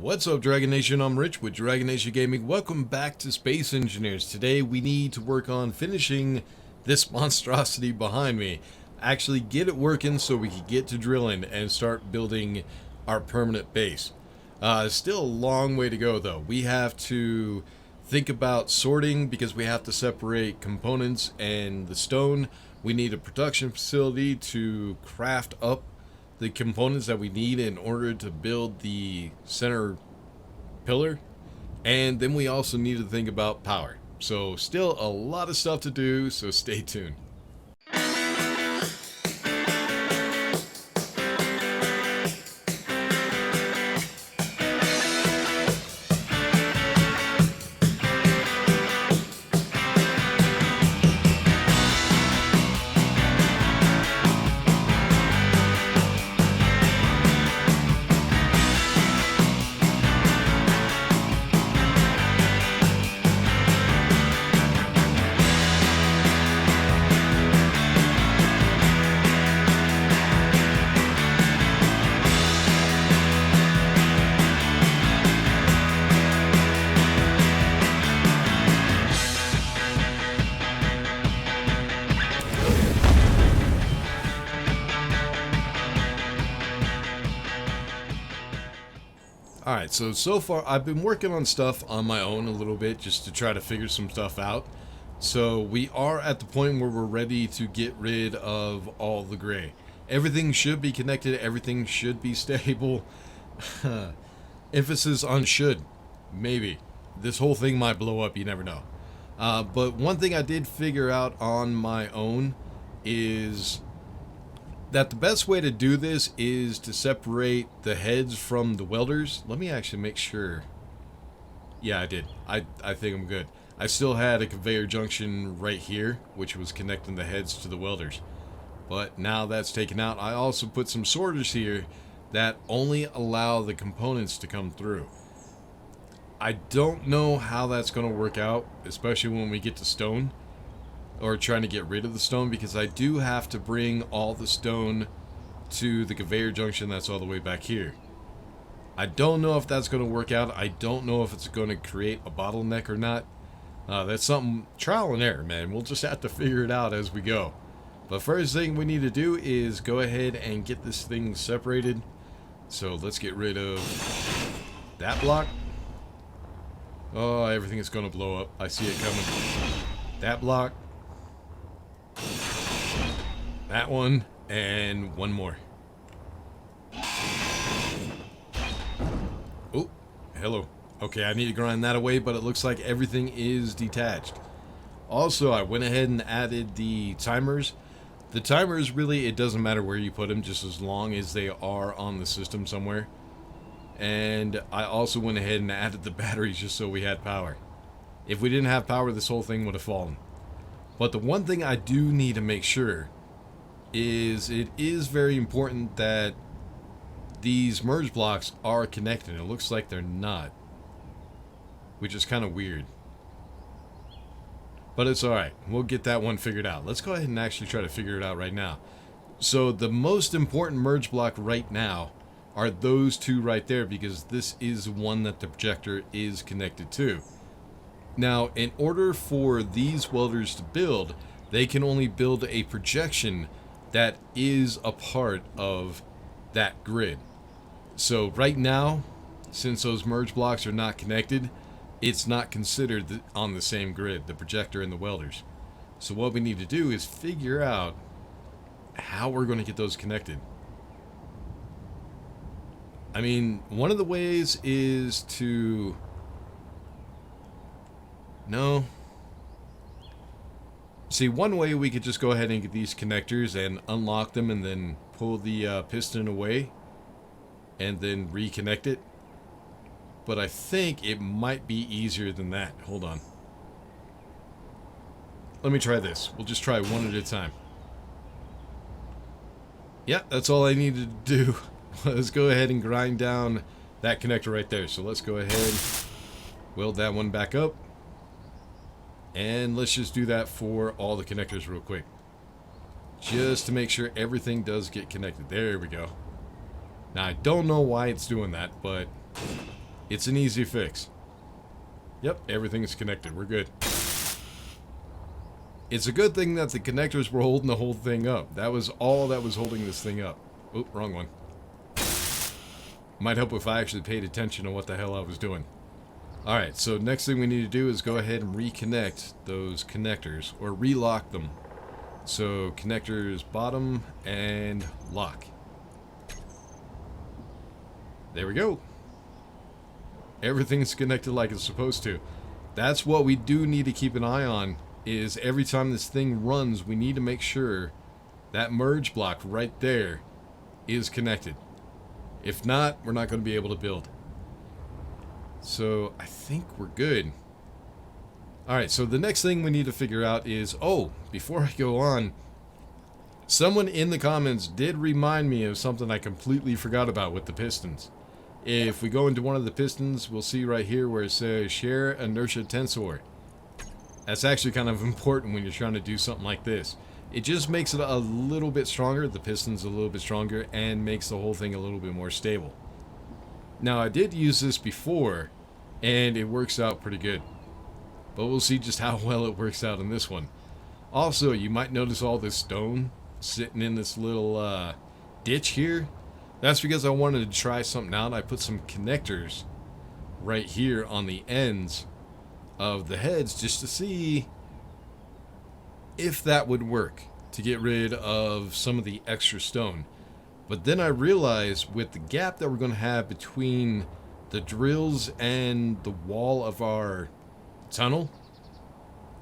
What's up, Dragon Nation? I'm Rich with Dragon Nation Gaming. Welcome back to Space Engineers. Today we need to work on finishing this monstrosity behind me. Actually get it working so we can get to drilling and start building our permanent base. Still a long way to go though. We have to think about sorting because we have to separate components and the stone. We need a production facility to craft up the components that we need in order to build the center pillar, and then we also need to think about power. So still a lot of stuff to do, so stay tuned. Alright, so far I've been working on stuff on my own a little bit just to try to figure some stuff out. So we are at the point where we're ready to get rid of all the gray. Everything should be connected, everything should be stable. Emphasis on should. Maybe. This whole thing might blow up, you never know. But one thing I did figure out on my own is that the best way to do this is to separate the heads from the welders. Let me actually make sure. Yeah, I did. I think I'm good. I still had a conveyor junction right here, which was connecting the heads to the welders. But now that's taken out. I also put some sorters here that only allow the components to come through. I don't know how that's going to work out, especially when we get to stone. Or trying to get rid of the stone, because I do have to bring all the stone to the conveyor junction that's all the way back here. I don't know if that's going to work out. I don't know if it's going to create a bottleneck or not. That's something trial and error, man. We'll just have to figure it out as we go. But first thing we need to do is go ahead and get this thing separated. So let's get rid of that block. Oh, everything is going to blow up. I see it coming. That block. That one, and one more. Oh, hello. Okay, I need to grind that away, but it looks like everything is detached. Also, I went ahead and added the timers. The timers, really, it doesn't matter where you put them, just as long as they are on the system somewhere. And I also went ahead and added the batteries just so we had power. If we didn't have power, this whole thing would have fallen. But the one thing I do need to make sure is it is very important that these merge blocks are connected. It looks like they're not, which is kind of weird. But it's alright. We'll get that one figured out. Let's go ahead and actually try to figure it out right now. So the most important merge block right now are those two right there, because this is one that the projector is connected to. Now, in order for these welders to build, they can only build a projection that is a part of that grid. So right now, since those merge blocks are not connected, it's not considered on the same grid, the projector and the welders. So what we need to do is figure out how we're going to get those connected. I mean, one of the ways is to... No. See, one way we could just go ahead and get these connectors and unlock them and then pull the piston away and then reconnect it. But I think it might be easier than that. Hold on. Let me try this. We'll just try one at a time. Yeah, that's all I needed to do. Let's go ahead and grind down that connector right there. So let's go ahead, weld that one back up. And let's just do that for all the connectors real quick. Just to make sure everything does get connected. There we go. Now, I don't know why it's doing that, but It's an easy fix. Yep, everything is connected. We're good. It's a good thing that the connectors were holding the whole thing up. That was all that was holding this thing up. Oop, wrong one. Might help if I actually paid attention to what the hell I was doing. Alright, so next thing we need to do is go ahead and reconnect those connectors, or relock them. So connectors bottom and lock. There we go. Everything's connected like it's supposed to. That's what we do need to keep an eye on, is every time this thing runs, we need to make sure that merge block right there is connected. If not, we're not going to be able to build. So I think we're good. Alright, so the next thing we need to figure out is, oh, before I go on, someone in the comments did remind me of something I completely forgot about with the pistons. If we go into one of the pistons, we'll see right here where it says share inertia tensor. That's actually kind of important when you're trying to do something like this. It just makes it a little bit stronger, the piston's a little bit stronger, and makes the whole thing a little bit more stable. Now, I did use this before, and it works out pretty good. But we'll see just how well it works out in this one. Also, you might notice all this stone sitting in this little ditch here. That's because I wanted to try something out. I put some connectors right here on the ends of the heads just to see if that would work to get rid of some of the extra stone. But then I realized with the gap that we're going to have between the drills and the wall of our tunnel,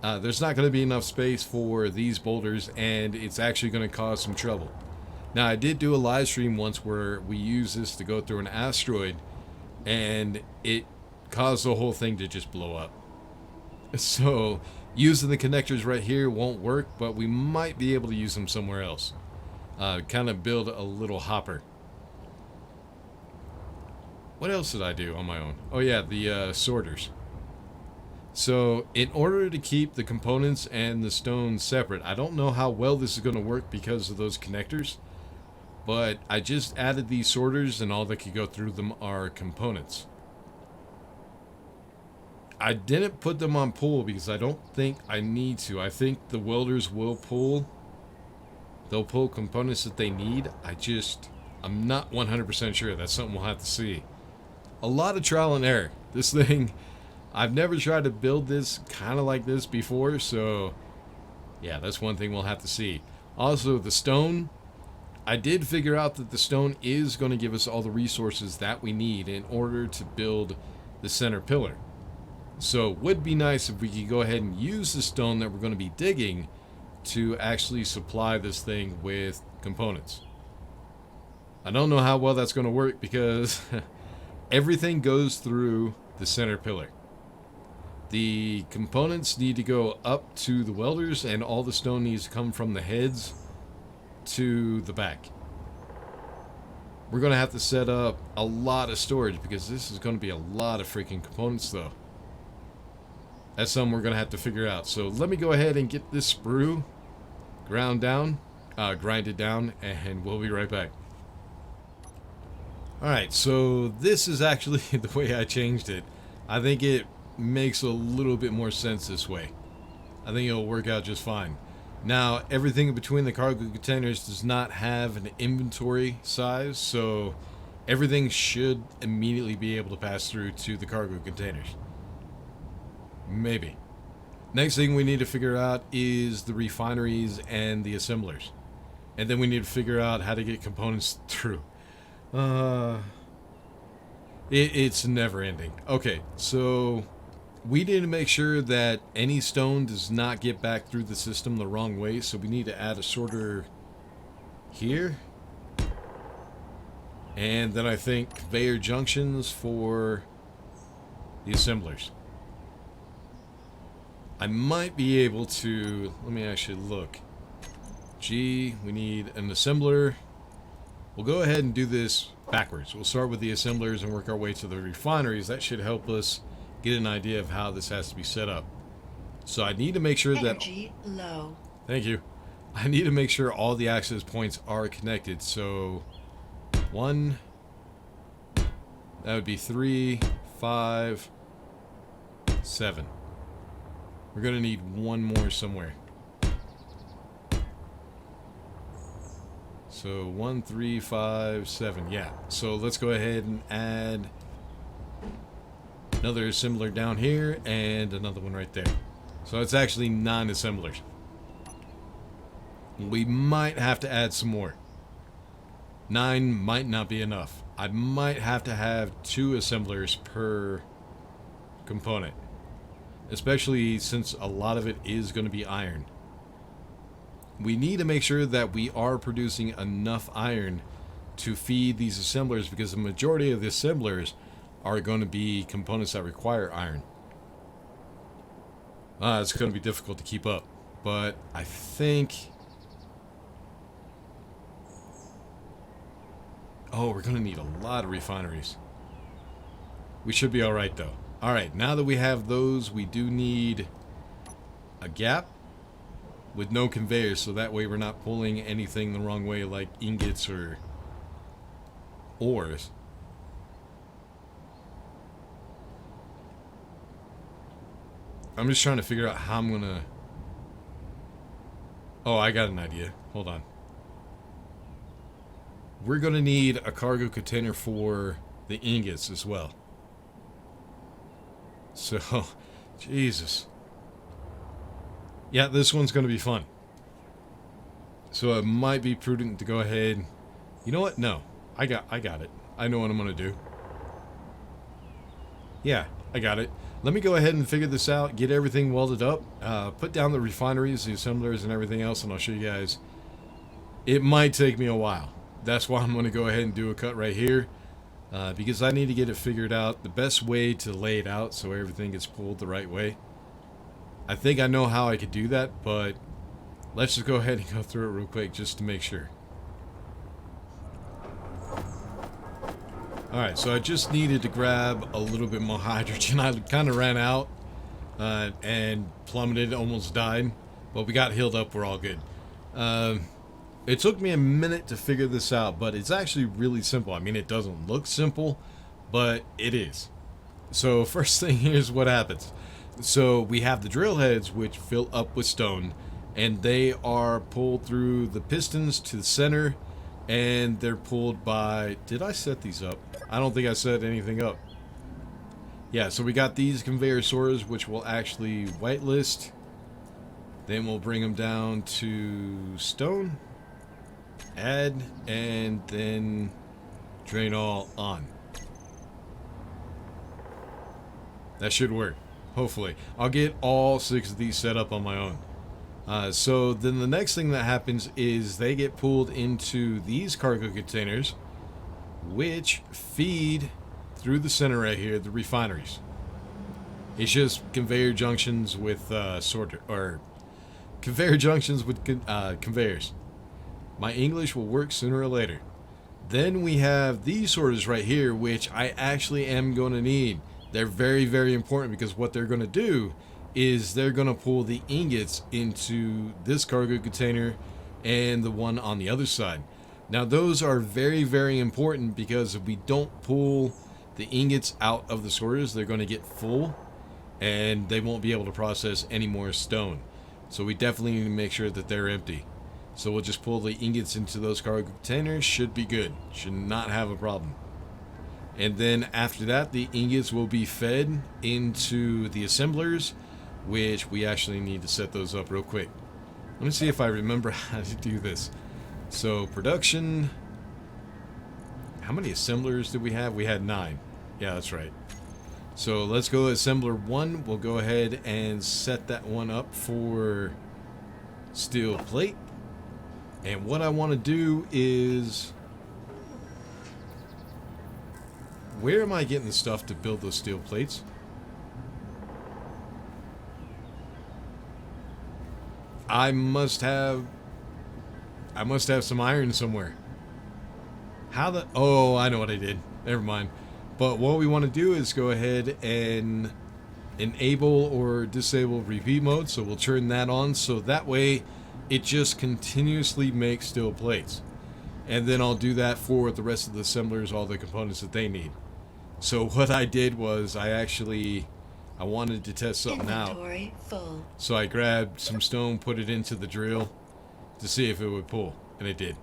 there's not going to be enough space for these boulders, and it's actually going to cause some trouble. Now, I did do a live stream once where we used this to go through an asteroid, and it caused the whole thing to just blow up. So using the connectors right here won't work, but we might be able to use them somewhere else. Kind of build a little hopper. What else did I do on my own? Oh yeah, the sorters. So in order to keep the components and the stone separate, I don't know how well this is going to work because of those connectors, but I just added these sorters, and all that could go through them are components. I didn't put them on pull because I don't think I need to. I think the welders will pull. They'll pull components that they need. I'm not 100% sure. That's something we'll have to see. A lot of trial and error. This thing, I've never tried to build this kind of like this before, so yeah, that's one thing we'll have to see. Also, the stone, I did figure out that the stone is going to give us all the resources that we need in order to build the center pillar. So it would be nice if we could go ahead and use the stone that we're going to be digging to actually supply this thing with components. I don't know how well that's going to work because everything goes through the center pillar. The components need to go up to the welders, and all the stone needs to come from the heads to the back. We're going to have to set up a lot of storage because this is going to be a lot of freaking components though. That's something we're going to have to figure out. So let me go ahead and get this sprue grinded down, and we'll be right back. Alright, so this is actually the way I changed it. I think it makes a little bit more sense this way. I think it'll work out just fine. Now, everything in between the cargo containers does not have an inventory size, so everything should immediately be able to pass through to the cargo containers. Maybe. Next thing we need to figure out is the refineries and the assemblers. And then we need to figure out how to get components through. It's never ending. Okay, so we need to make sure that any stone does not get back through the system the wrong way, so we need to add a sorter here. And then I think conveyor junctions for the assemblers. I might be able to, let me actually look. G, we need an assembler. We'll go ahead and do this backwards. We'll start with the assemblers and work our way to the refineries. That should help us get an idea of how this has to be set up. So I need to make sure that... Energy low. Thank you. I need to make sure all the access points are connected. So 1, that would be 3, 5, 7. We're going to need one more somewhere. So 1, 3, 5, 7. Yeah. So let's go ahead and add another assembler down here and another one right there. So it's actually 9 assemblers. We might have to add some more. 9 might not be enough. I might have to have 2 assemblers per component. Especially since a lot of it is going to be iron. We need to make sure that we are producing enough iron to feed these assemblers, because the majority of the assemblers are going to be components that require iron. It's going to be difficult to keep up. But I think... Oh, we're going to need a lot of refineries. We should be alright though. Alright, now that we have those, we do need a gap with no conveyors, so that way we're not pulling anything the wrong way like ingots or ores. I'm just trying to figure out how I'm gonna... Oh, I got an idea. Hold on. We're gonna need a cargo container for the ingots as well. So, Jesus. Yeah, this one's going to be fun. So it might be prudent to go ahead. You know what? No. I got it. I know what I'm going to do. Yeah, I got it. Let me go ahead and figure this out, get everything welded up, put down the refineries, the assemblers, and everything else, and I'll show you guys. It might take me a while. That's why I'm going to go ahead and do a cut right here. Because I need to get it figured out, the best way to lay it out so everything gets pulled the right way. I think I know how I could do that, but let's just go ahead and go through it real quick just to make sure. Alright, so I just needed to grab a little bit more hydrogen. I kind of ran out and plummeted, almost died. But we got healed up, we're all good. It took me a minute to figure this out, but it's actually really simple. I mean, it doesn't look simple, but it is. So first thing, here's what happens. So we have the drill heads, which fill up with stone, and they are pulled through the pistons to the center, and they're pulled by... Did I set these up? I don't think I set anything up. Yeah, so we got these conveyor sorters, which will actually whitelist. Then we'll bring them down to stone. Add, and then drain all on. That should work, hopefully. I'll get all 6 of these set up on my own. So then the next thing that happens is they get pulled into these cargo containers, which feed through the center right here, the refineries. It's just conveyor junctions with conveyor junctions with conveyors. My English will work sooner or later. Then we have these sorters right here, which I actually am going to need. They're very, very important, because what they're going to do is they're going to pull the ingots into this cargo container and the one on the other side. Now those are very, very important, because if we don't pull the ingots out of the sorters, they're going to get full and they won't be able to process any more stone. So we definitely need to make sure that they're empty. So we'll just pull the ingots into those cargo containers. Should be good. Should not have a problem. And then after that, the ingots will be fed into the assemblers, which we actually need to set those up real quick. Let me see if I remember how to do this. So production. How many assemblers did we have? We had 9. Yeah, that's right. So let's go assembler 1. We'll go ahead and set that one up for steel plate. And what I want to do is... Where am I getting the stuff to build those steel plates? I must have some iron somewhere. How the... Oh, I know what I did. Never mind. But what we want to do is go ahead and enable or disable repeat mode. So we'll turn that on, so that way it just continuously makes steel plates. And then I'll do that for the rest of the assemblers, all the components that they need. So what I did was I wanted to test something Inventory full. So I grabbed some stone, put it into the drill to see if it would pull, and it did.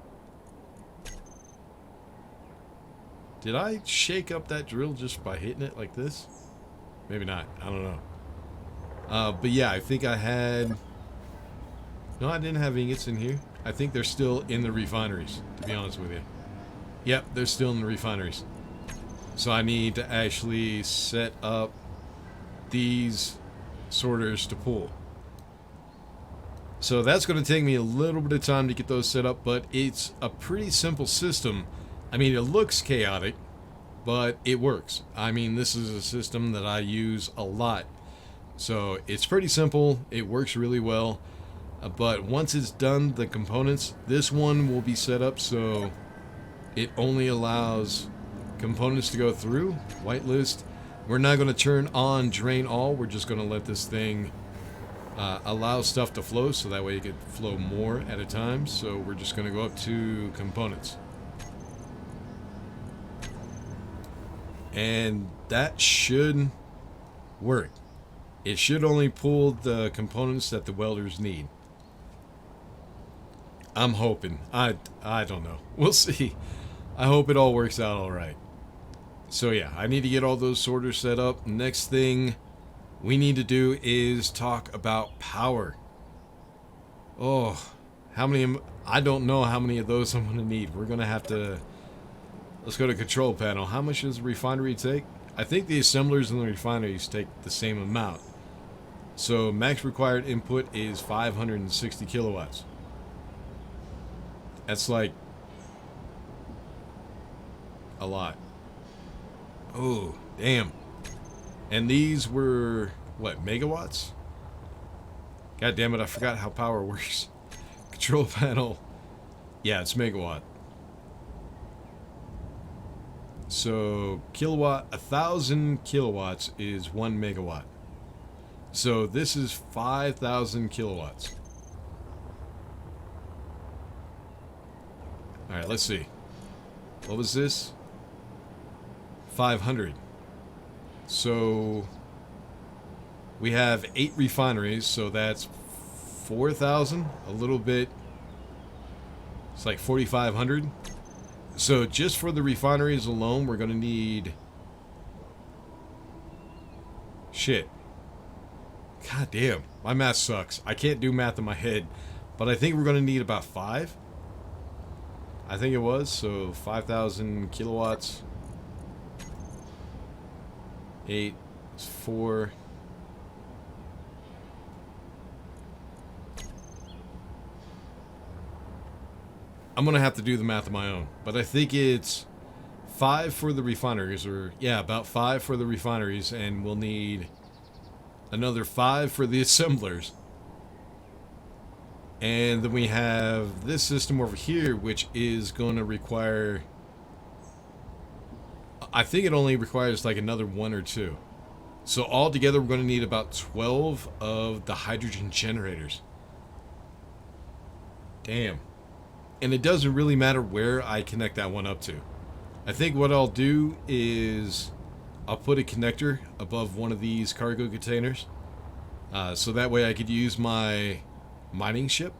Did I shake up that drill just by hitting it like this? Maybe not. I don't know. But yeah, I think I had... No, I didn't have ingots in here. I think they're still in the refineries, to be honest with you. Yep, they're still in the refineries. So I need to actually set up these sorters to pull. So that's going to take me a little bit of time to get those set up, but it's a pretty simple system. I mean, it looks chaotic, but it works. I mean, this is a system that I use a lot. So it's pretty simple. It works really well. But once it's done, the components, this one will be set up so it only allows components to go through. Whitelist. We're not going to turn on drain all. We're just going to let this thing allow stuff to flow so that way it could flow more at a time. So we're just going to go up to components. And that should work. It should only pull the components that the welders need. I'm hoping. I don't know. We'll see. I hope it all works out all right. So yeah, I need to get all those sorters set up. Next thing we need to do is talk about power. Oh, how many? I don't know how many of those I'm going to need. We're going to have to... Let's go to control panel. How much does the refinery take? I think the assemblers and the refineries take the same amount. So max required input is 560 kilowatts. That's like a lot. Oh, damn. And these were, what, megawatts? God damn it, I forgot how power works. Control panel. Yeah, it's megawatt. So, kilowatt, 1,000 kilowatts is 1 megawatt. So, this is 5,000 kilowatts. Alright, let's see. What was this? 500. So, we have 8 refineries, so that's 4,000. A little bit. It's like 4,500. So, just for the refineries alone, we're going to need... Shit. God damn. My math sucks. I can't do math in my head. But I think we're going to need about 5. I think it was. So, 5,000 kilowatts. 8, 4. I'm going to have to do the math on my own. But I think it's 5 for the refineries. Or, yeah, about 5 for the refineries. And we'll need another 5 for the assemblers. And then we have this system over here, which is going to require... I think it only requires like another 1 or 2. So altogether, we're going to need about 12 of the hydrogen generators. Damn. And it doesn't really matter where I connect that one up to. I think what I'll do is I'll put a connector above one of these cargo containers. So that way I could use my mining ship.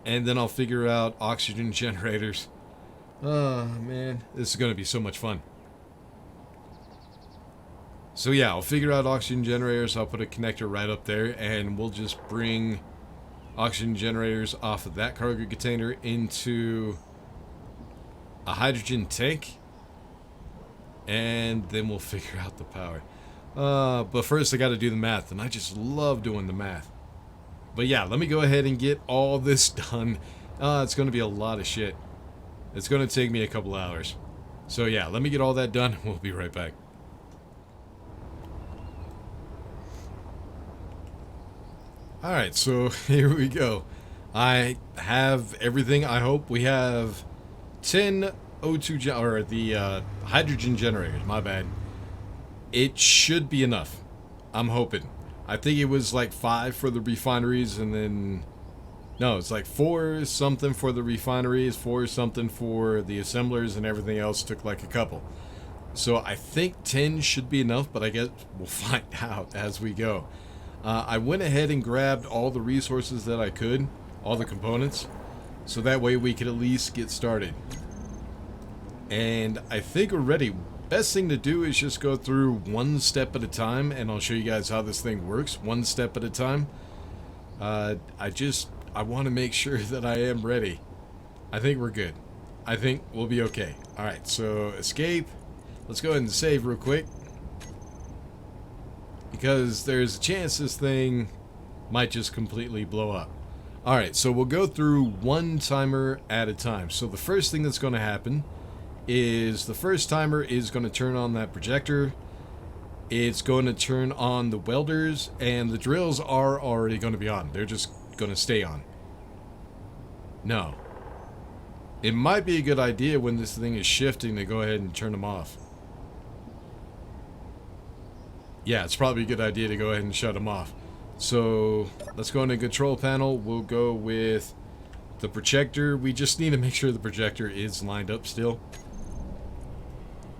And then I'll figure out oxygen generators. Oh, man. This is going to be so much fun. So yeah, I'll figure out oxygen generators. I'll put a connector right up there. And we'll just bring oxygen generators off of that cargo container into a hydrogen tank. And then we'll figure out the power. But first I got to do the math. And I just love doing the math. But yeah, let me go ahead and get all this done. It's going to be a lot of shit. It's going to take me a couple hours. So yeah, let me get all that done. We'll be right back. Alright, so here we go. I have everything. I hope we have 10 O2 or the hydrogen generators. My bad. It should be enough. I'm hoping. I think it was like 5 for the refineries and then No, it's like 4 something for the refineries, 4 something for the assemblers, and everything else took like a couple. So I think 10 should be enough, but I guess we'll find out as we go. I went ahead and grabbed all the resources that I could, all the components, so that way we could at least get started. And I think we're ready. Best thing to do is just go through one step at a time, and I'll show you guys how this thing works, one step at a time. I want to make sure that I am ready. I think we're good. I think we'll be okay. Alright, so escape. Let's go ahead and save real quick, because there's a chance this thing might just completely blow up. Alright, so we'll go through one timer at a time. So the first thing that's going to happen is the first timer is going to turn on that projector. It's going to turn on the welders, and the drills are already going to be on. They're just going to stay on. No. It might be a good idea when this thing is shifting to go ahead and turn them off. Yeah, it's probably a good idea to go ahead and shut them off. So let's go into control panel. We'll go with the projector. We just need to make sure the projector is lined up still.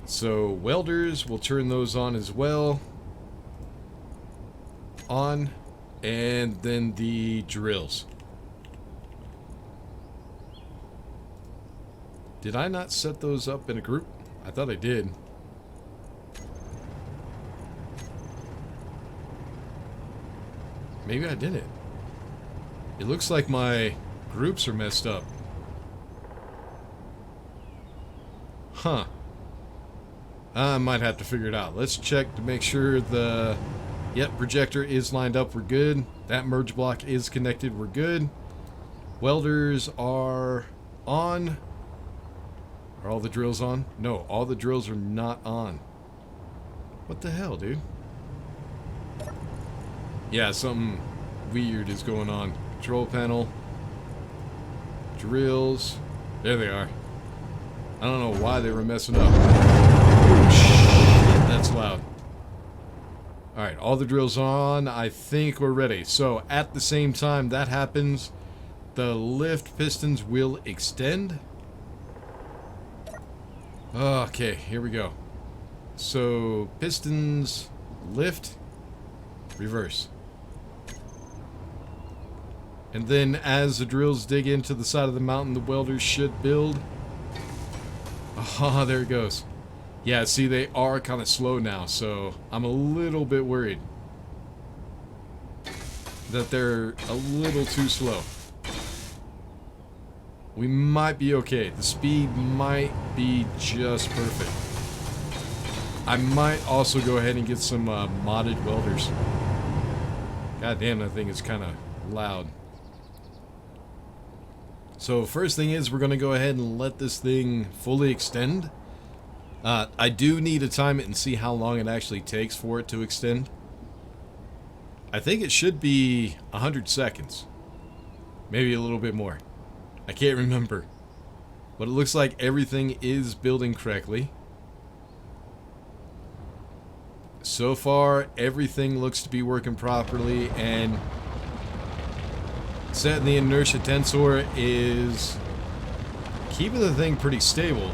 So welders, we'll turn those on as well. On. And then the drills. Did I not set those up in a group? I thought I did. Maybe I didn't. It looks like my groups are messed up. Huh. I might have to figure it out. Let's check to make sure the... Yep, projector is lined up. We're good. That merge block is connected. We're good. Welders are on. Are all the drills on? No, all the drills are not on. What the hell, dude? Yeah, something weird is going on. Control panel. Drills. There they are. I don't know why they were messing up. Oh, shit, that's loud. Alright, all the drills on. I think we're ready. So, at the same time that happens, the lift pistons will extend. Okay, here we go. So, pistons lift, reverse. And then as the drills dig into the side of the mountain, the welders should build. Ah, there it goes. Yeah, see, they are kind of slow now, so I'm a little bit worried that they're a little too slow. We might be okay. The speed might be just perfect. I might also go ahead and get some modded welders. God damn, that thing is kind of loud. So first thing is we're going to go ahead and let this thing fully extend. I do need to time it and see how long it actually takes for it to extend. I think it should be 100 seconds. Maybe a little bit more. I can't remember. But it looks like everything is building correctly. So far, everything looks to be working properly, and setting the inertia tensor is keeping the thing pretty stable.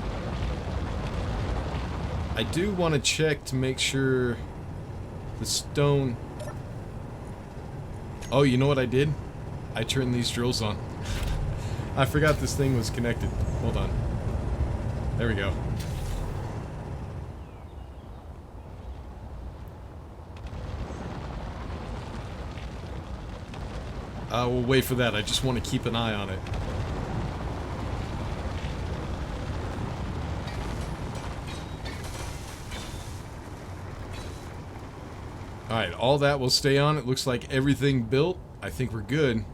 I do want to check to make sure the stone... Oh, you know what I did? I turned these drills on. I forgot this thing was connected. Hold on. There we go. We'll wait for that. I just want to keep an eye on it. Alright, all that will stay on. It looks like everything built. I think we're good.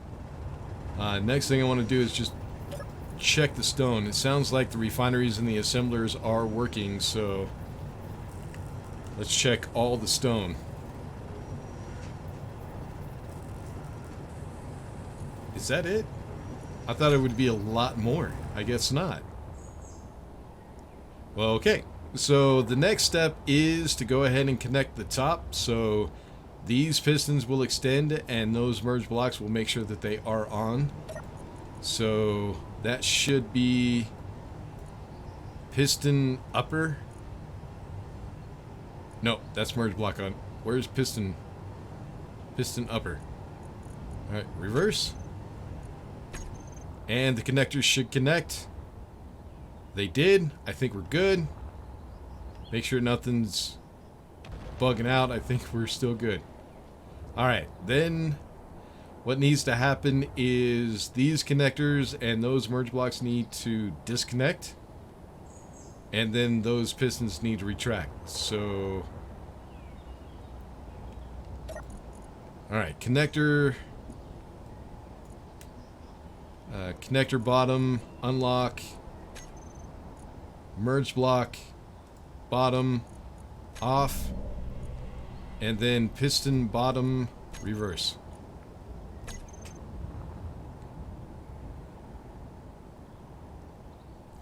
Next thing I want to do is just check the stone. It sounds like the refineries and the assemblers are working, so let's check all the stone. Is that it? I thought it would be a lot more. I guess not. Well, okay. So the next step is to go ahead and connect the top. So these pistons will extend, and those merge blocks will make sure that they are on. So that should be piston upper. No, that's merge block on. Where's piston? Piston upper. Alright, reverse. And the connectors should connect. They did. I think we're good. Make sure nothing's bugging out. I think we're still good. Alright, then what needs to happen is these connectors and those merge blocks need to disconnect. And then those pistons need to retract. So, alright, connector bottom, unlock, merge block, bottom, off, and then piston bottom, reverse.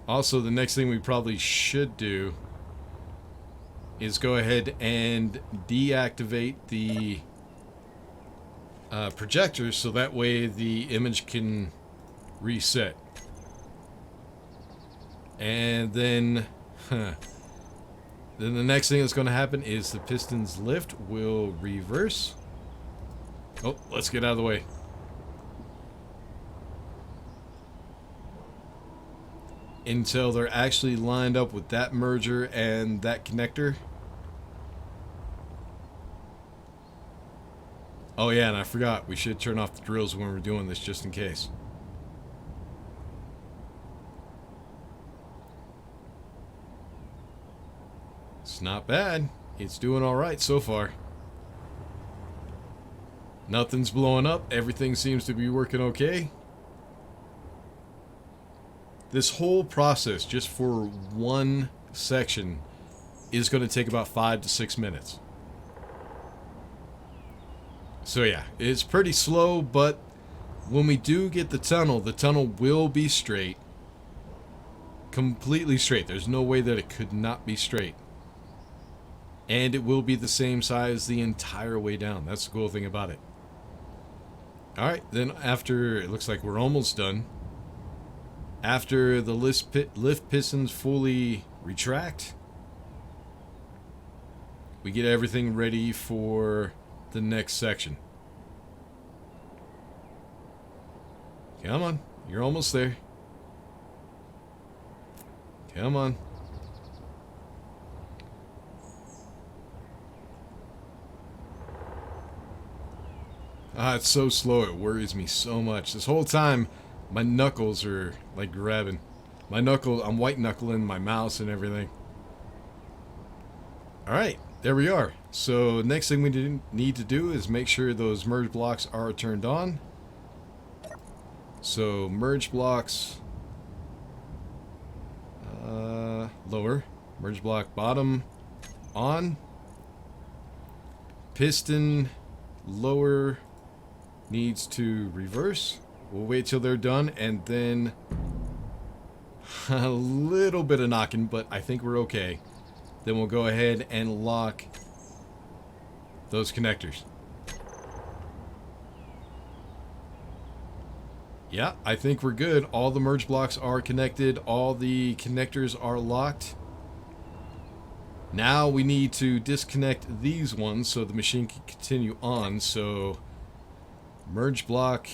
Also, the next thing we probably should do is go ahead and deactivate the projector so that way the image can reset. And then then the next thing that's going to happen is the pistons lift will reverse. Oh, let's get out of the way. Until they're actually lined up with that merger and that connector. Oh yeah, and I forgot, we should turn off the drills when we're doing this just in case. It's not bad. It's doing alright so far. Nothing's blowing up. Everything seems to be working okay. This whole process, just for one section, is going to take about 5 to 6 minutes. So yeah, it's pretty slow, but when we do get the tunnel will be straight. Completely straight. There's no way that it could not be straight. And it will be the same size the entire way down. That's the cool thing about it. Alright, then after, it looks like we're almost done. After the lift pistons fully retract, we get everything ready for the next section. Come on, you're almost there. Come on. Ah, it's so slow, it worries me so much. This whole time, my knuckles are like grabbing. My knuckle, I'm white knuckling my mouse and everything. Alright, there we are. So next thing we need to do is make sure those merge blocks are turned on. So merge blocks lower, merge block bottom on, piston lower needs to reverse. We'll wait till they're done and then a little bit of knocking, but I think we're okay. Then we'll go ahead and lock those connectors. Yeah, I think we're good. All the merge blocks are connected. All the connectors are locked. Now we need to disconnect these ones so the machine can continue on. So merge block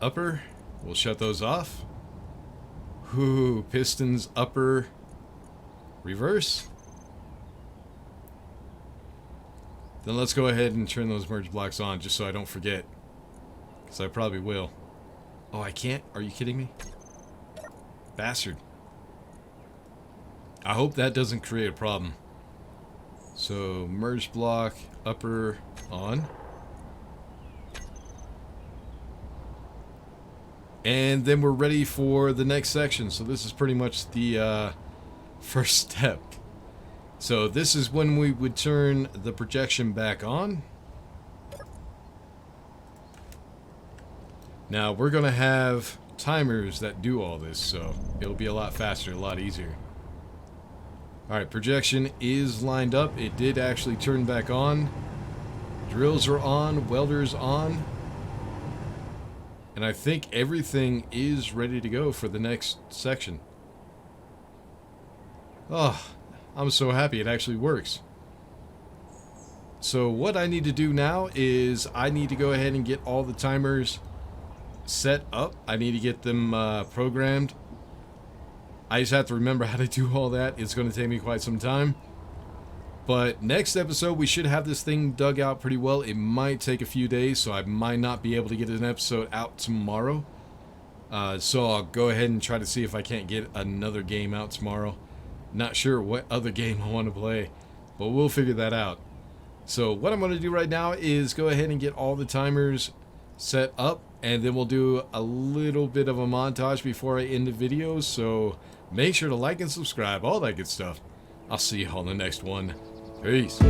upper, we'll shut those off. Ooh, pistons upper, reverse. Then let's go ahead and turn those merge blocks on just so I don't forget. Because I probably will. Oh, I can't? Are you kidding me? Bastard. I hope that doesn't create a problem. So, merge block, upper, on. And then we're ready for the next section. So this is pretty much the first step. So this is when we would turn the projection back on. Now we're going to have timers that do all this, so it'll be a lot faster, a lot easier. Alright, projection is lined up. It did actually turn back on. Drills are on, welders on. And I think everything is ready to go for the next section. Oh, I'm so happy it actually works. So what I need to do now is I need to go ahead and get all the timers set up. I need to get them programmed. I just have to remember how to do all that. It's going to take me quite some time. But next episode, we should have this thing dug out pretty well. It might take a few days, so I might not be able to get an episode out tomorrow. So I'll go ahead and try to see if I can't get another game out tomorrow. Not sure what other game I want to play, but we'll figure that out. So what I'm going to do right now is go ahead and get all the timers set up, and then we'll do a little bit of a montage before I end the video. So make sure to like and subscribe, all that good stuff. I'll see you on the next one. Peace.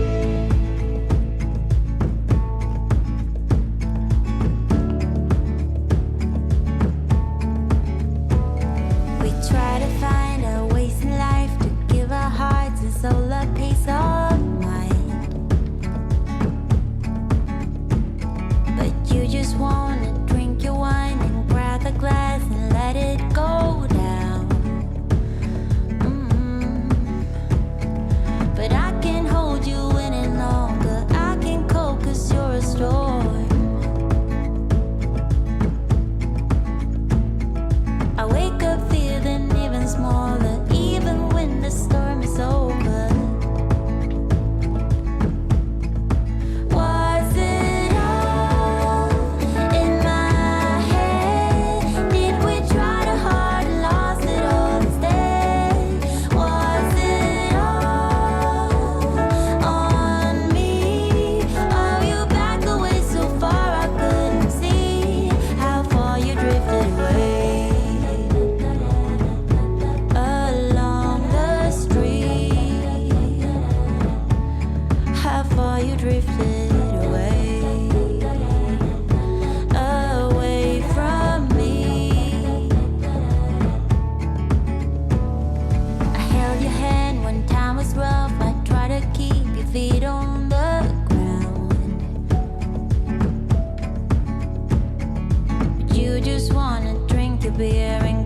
Beer and